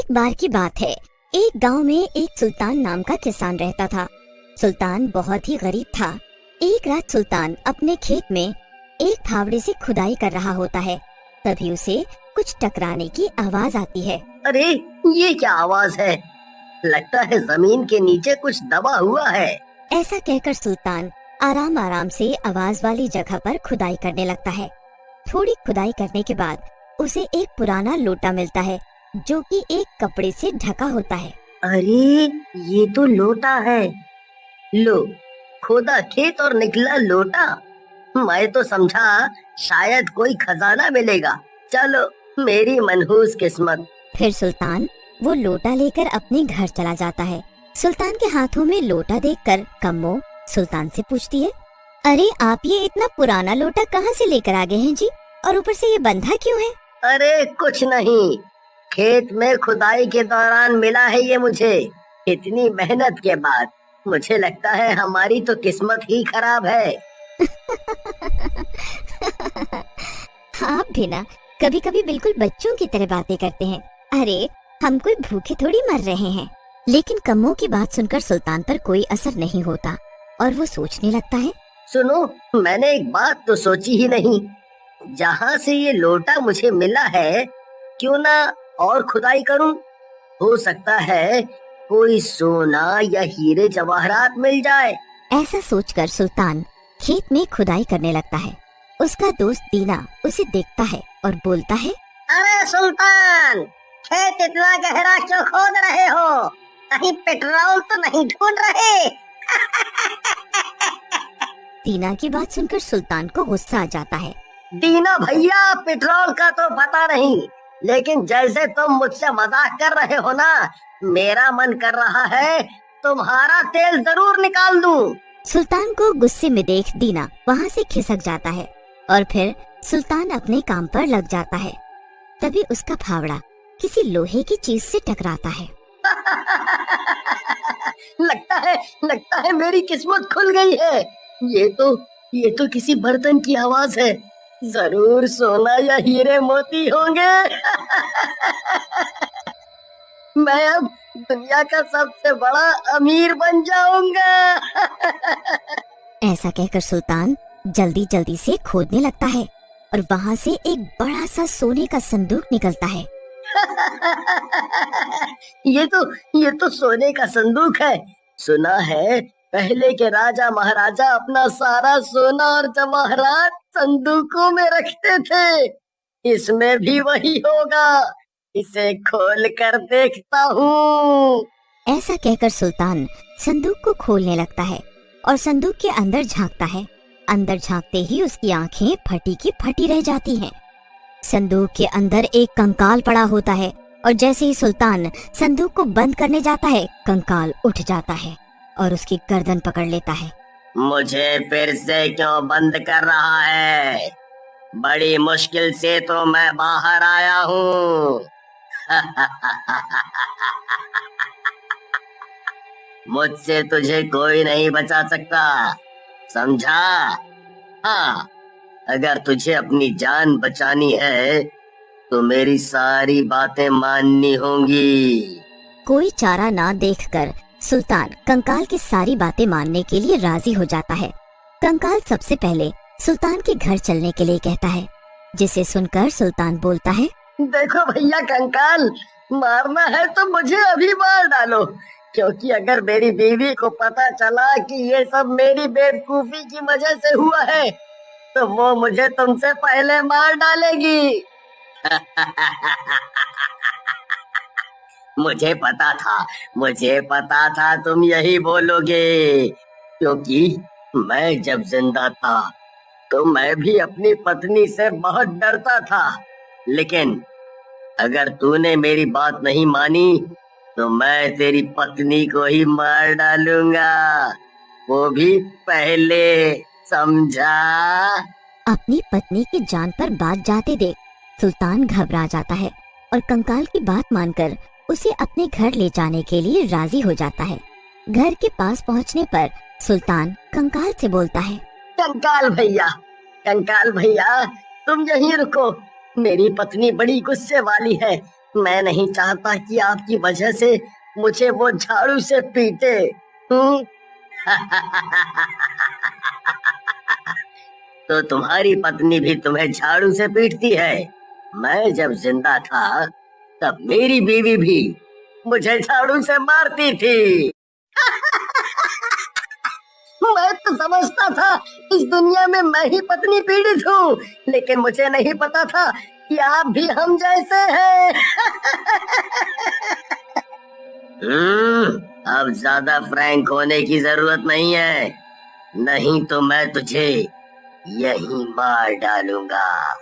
एक बार की बात है। एक गांव में एक सुल्तान नाम का किसान रहता था। सुल्तान बहुत ही गरीब था। एक रात सुल्तान अपने खेत में एक फावड़े से खुदाई कर रहा होता है। तभी उसे कुछ टकराने की आवाज आती है। अरे ये क्या आवाज है? लगता है जमीन के नीचे कुछ दबा हुआ है। ऐसा कहकर सुल्तान आराम आराम से आवाज वाली जगह पर खुदाई करने लगता है। थोड़ी खुदाई करने के बाद उसे एक पुराना लोटा मिलता है जो कि एक कपड़े से ढका होता है। अरे ये तो लोटा है। लो, खोदा खेत और निकला लोटा। मैं तो समझा शायद कोई खजाना मिलेगा। चलो, मेरी मनहूस किस्मत। फिर सुल्तान वो लोटा लेकर अपने घर चला जाता है। सुल्तान के हाथों में लोटा देखकर कम्मो सुल्तान से पूछती है, अरे आप ये इतना पुराना लोटा कहाँ से लेकर आ गए हैं जी? और ऊपर से ये बंधा क्यों है? अरे कुछ नहीं, खेत में खुदाई के दौरान मिला है ये मुझे। इतनी मेहनत के बाद मुझे लगता है हमारी तो किस्मत ही खराब है। आप भी ना कभी कभी बिल्कुल बच्चों की तरह बातें करते हैं। अरे हम कोई भूखे थोड़ी मर रहे हैं। लेकिन कम्मो की बात सुनकर सुल्तान पर कोई असर नहीं होता और वो सोचने लगता है, सुनो, मैंने एक बात तो सोची ही नहीं। जहाँ से ये लोटा मुझे मिला है, क्यों ना और खुदाई करूं? हो सकता है कोई सोना या हीरे जवाहरात मिल जाए। ऐसा सोचकर सुल्तान खेत में खुदाई करने लगता है। उसका दोस्त दीना उसे देखता है और बोलता है, अरे सुल्तान, खेत इतना गहरा क्यों खोद रहे हो? कहीं पेट्रोल तो नहीं ढूंढ रहे? दीना की बात सुनकर सुल्तान को गुस्सा आ जाता है। दीना भैया, पेट्रोल का तो पता नहीं, लेकिन जैसे तुम मुझसे मजाक कर रहे हो ना, मेरा मन कर रहा है तुम्हारा तेल जरूर निकाल दूं। सुल्तान को गुस्से में देख दीना वहाँ से खिसक जाता है और फिर सुल्तान अपने काम पर लग जाता है। तभी उसका फावड़ा किसी लोहे की चीज से टकराता है। लगता है मेरी किस्मत खुल गई है। ये तो किसी बर्तन की आवाज है। जरूर सोना या हीरे मोती होंगे। मैं अब दुनिया का सबसे बड़ा अमीर बन जाऊंगा। ऐसा कहकर सुल्तान जल्दी जल्दी से खोदने लगता है और वहाँ से एक बड़ा सा सोने का संदूक निकलता है। ये तो सोने का संदूक है। सुना है पहले के राजा महाराजा अपना सारा सोना और जवाहरात संदूकों में रखते थे। इसमें भी वही होगा। इसे खोल कर देखता हूँ। ऐसा कहकर सुल्तान संदूक को खोलने लगता है और संदूक के अंदर झांकता है। अंदर झांकते ही उसकी आंखें फटी की फटी रह जाती हैं। संदूक के अंदर एक कंकाल पड़ा होता है और जैसे ही सुल्तान संदूक को बंद करने जाता है, कंकाल उठ जाता है और उसकी गर्दन पकड़ लेता है। मुझे फिर से क्यों बंद कर रहा है? बड़ी मुश्किल से तो मैं बाहर आया हूँ। मुझसे तुझे कोई नहीं बचा सकता, समझा? हाँ, अगर तुझे अपनी जान बचानी है तो मेरी सारी बातें माननी होंगी। कोई चारा ना देखकर सुल्तान कंकाल की सारी बातें मानने के लिए राजी हो जाता है। कंकाल सबसे पहले सुल्तान के घर चलने के लिए कहता है, जिसे सुनकर सुल्तान बोलता है, देखो भैया कंकाल, मारना है तो मुझे अभी मार डालो, क्योंकि अगर मेरी बीवी को पता चला कि ये सब मेरी बेवकूफी की वजह से हुआ है तो वो मुझे तुमसे पहले मार डालेगी। मुझे पता था तुम यही बोलोगे, क्योंकि मैं जब जिंदा था तो मैं भी अपनी पत्नी से बहुत डरता था। लेकिन अगर तूने मेरी बात नहीं मानी तो मैं तेरी पत्नी को ही मार डालूंगा, वो भी पहले, समझा? अपनी पत्नी की जान पर बात जाते देख सुल्तान घबरा जाता है और कंकाल की बात मानकर उसे अपने घर ले जाने के लिए राजी हो जाता है। घर के पास पहुंचने पर सुल्तान कंकाल से बोलता है, कंकाल भैया, तुम यहीं रुको। मेरी पत्नी बड़ी गुस्से वाली है, मैं नहीं चाहता कि आपकी वजह से मुझे वो झाड़ू से पीटे। हम्म? तो तुम्हारी पत्नी भी तुम्हें झाड़ू से पीटती है। मैं जब जिंदा था तब मेरी बीवी भी मुझे झाड़ू से मारती थी। मैं तो समझता था इस दुनिया में मैं ही पत्नी पीड़ित हूँ, लेकिन मुझे नहीं पता था कि आप भी हम जैसे हैं। अब ज्यादा फ्रैंक होने की जरूरत नहीं है, नहीं तो मैं तुझे यहीं मार डालूंगा।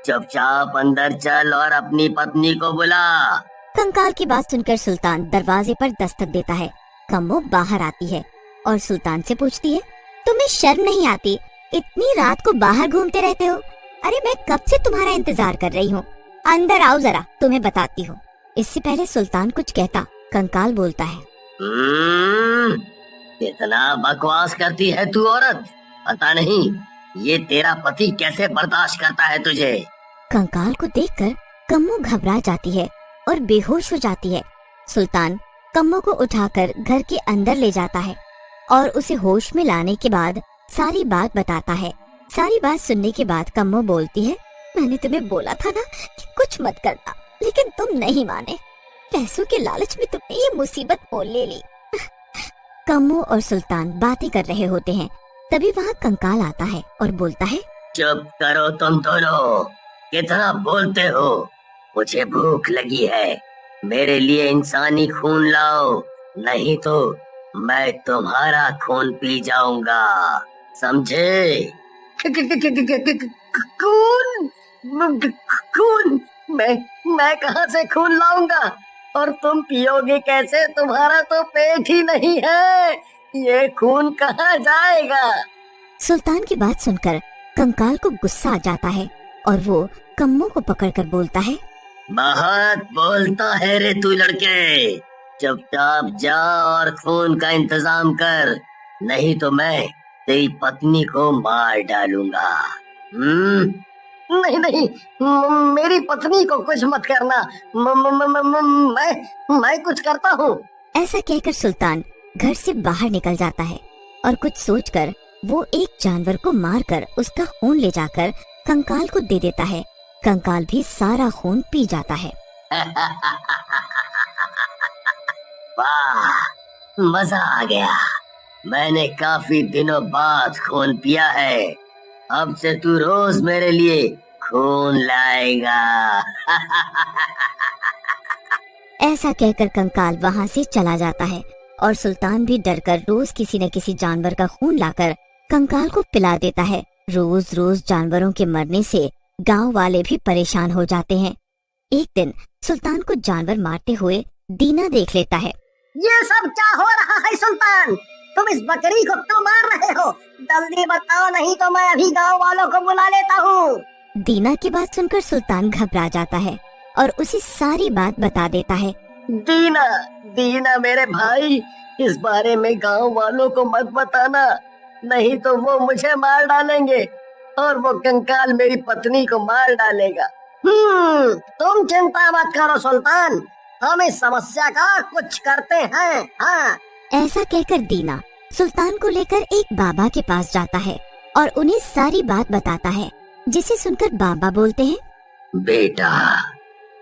चुपचाप अंदर चल और अपनी पत्नी को बुला। कंकाल की बात सुनकर सुल्तान दरवाजे पर दस्तक देता है। कम्मो बाहर आती है और सुल्तान से पूछती है, तुम्हें शर्म नहीं आती? इतनी रात को बाहर घूमते रहते हो। अरे मैं कब से तुम्हारा इंतजार कर रही हूँ। अंदर आओ जरा, तुम्हें बताती हूँ। इससे पहले सुल्तान कुछ कहता, कंकाल बोलता है, कितना बकवास करती है तू औरत। पता नहीं ये तेरा पति कैसे बर्दाश्त करता है तुझे। कंकाल को देखकर कम्मो घबरा जाती है और बेहोश हो जाती है। सुल्तान कम्मो को उठाकर घर के अंदर ले जाता है और उसे होश में लाने के बाद सारी बात बताता है। सारी बात सुनने के बाद कम्मो बोलती है, मैंने तुम्हें बोला था ना कि कुछ मत करना, लेकिन तुम नहीं माने। पैसों के लालच में तुमने ये मुसीबत मोल ले ली। कम्मो और सुल्तान बातें कर रहे होते हैं, तभी वहाँ कंकाल आता है और बोलता है, चुप करो तुम दोनों, कितना बोलते हो। मुझे भूख लगी है, मेरे लिए इंसानी खून लाओ, नहीं तो मैं तुम्हारा खून पी जाऊंगा, समझे? खून? खून? मैं कहाँ से खून लाऊंगा? और तुम पियोगे कैसे? तुम्हारा तो पेट ही नहीं है, ये खून कहाँ जाएगा? सुल्तान की बात सुनकर कंकाल को गुस्सा आ जाता है और वो कम्मो को पकड़कर बोलता है, बहुत बोलता है रे तू लड़के, चुपचाप जा और खून का इंतजाम कर, नहीं तो मैं तेरी पत्नी को मार डालूंगा। नहीं नहीं, मेरी पत्नी को कुछ मत करना, मैं कुछ करता हूँ। ऐसा कहकर सुल्तान घर से बाहर निकल जाता है और कुछ सोचकर वो एक जानवर को मारकर उसका खून ले जाकर कंकाल को दे देता है। कंकाल भी सारा खून पी जाता है। वाह, मजा आ गया। मैंने काफी दिनों बाद खून पिया है, अब से तू रोज मेरे लिए खून लाएगा। ऐसा कहकर कंकाल वहाँ से चला जाता है और सुल्तान भी डरकर रोज किसी न किसी जानवर का खून लाकर कंकाल को पिला देता है। रोज रोज जानवरों के मरने से गांव वाले भी परेशान हो जाते हैं। एक दिन सुल्तान को जानवर मारते हुए दीना देख लेता है। ये सब क्या हो रहा है सुल्तान? तुम इस बकरी को क्यों मार रहे हो? जल्दी बताओ, नहीं तो मैं अभी गांव वालों को बुला लेता हूँ। दीना की बात सुनकर सुल्तान घबरा जाता है और उसे सारी बात बता देता है। दीना, दीना मेरे भाई, इस बारे में गांव वालों को मत बताना, नहीं तो वो मुझे मार डालेंगे और वो कंकाल मेरी पत्नी को मार डालेगा। तुम चिंता मत करो सुल्तान, हम इस समस्या का कुछ करते हैं। हाँ। ऐसा कहकर दीना सुल्तान को लेकर एक बाबा के पास जाता है और उन्हें सारी बात बताता है, जिसे सुनकर बाबा बोलते हैं, बेटा,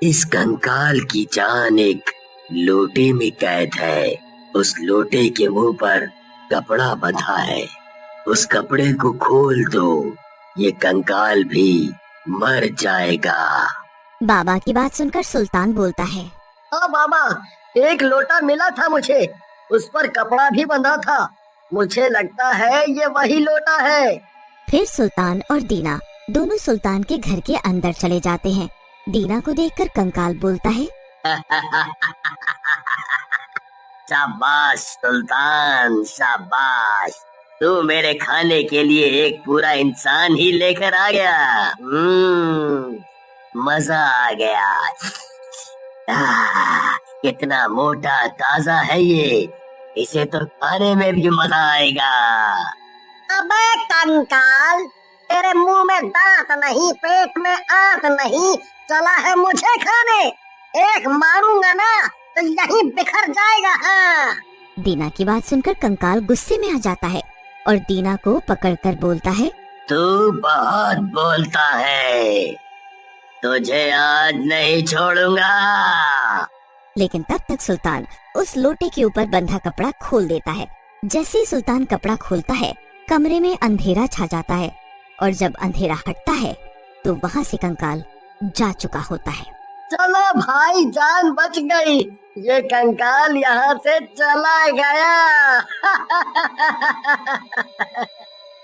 इस कंकाल की जान एक लोटे में कैद है। उस लोटे के मुंह पर कपड़ा बंधा है, उस कपड़े को खोल दो, ये कंकाल भी मर जाएगा। बाबा की बात सुनकर सुल्तान बोलता है, हाँ बाबा, एक लोटा मिला था मुझे, उस पर कपड़ा भी बंधा था, मुझे लगता है ये वही लोटा है। फिर सुल्तान और दीना दोनों सुल्तान के घर के अंदर चले जाते हैं। दीना को देखकर कंकाल बोलता है, शाबाश सुल्तान, शाबाश, तू मेरे खाने के लिए एक पूरा इंसान ही लेकर आ गया। मजा आ गया। कितना मोटा ताजा है ये, इसे तो खाने में भी मजा आएगा। अबे कंकाल, तेरे मुंह में दांत नहीं, पेट में आंत नहीं, चला है मुझे खाने। एक मारूंगा ना तो यहीं बिखर जाएगा। हाँ। दीना की बात सुनकर कंकाल गुस्से में आ जाता है और दीना को पकड़कर बोलता है, तू बहुत बोलता है, तुझे आज नहीं छोड़ूंगा। लेकिन तब तक सुल्तान उस लोटे के ऊपर बंधा कपड़ा खोल देता है। जैसे ही सुल्तान कपड़ा खोलता है, कमरे में अंधेरा छा जाता है और जब अंधेरा हटता है तो वहाँ से कंकाल जा चुका होता है। चलो भाई, जान बच गई, ये कंकाल यहाँ से चला गया।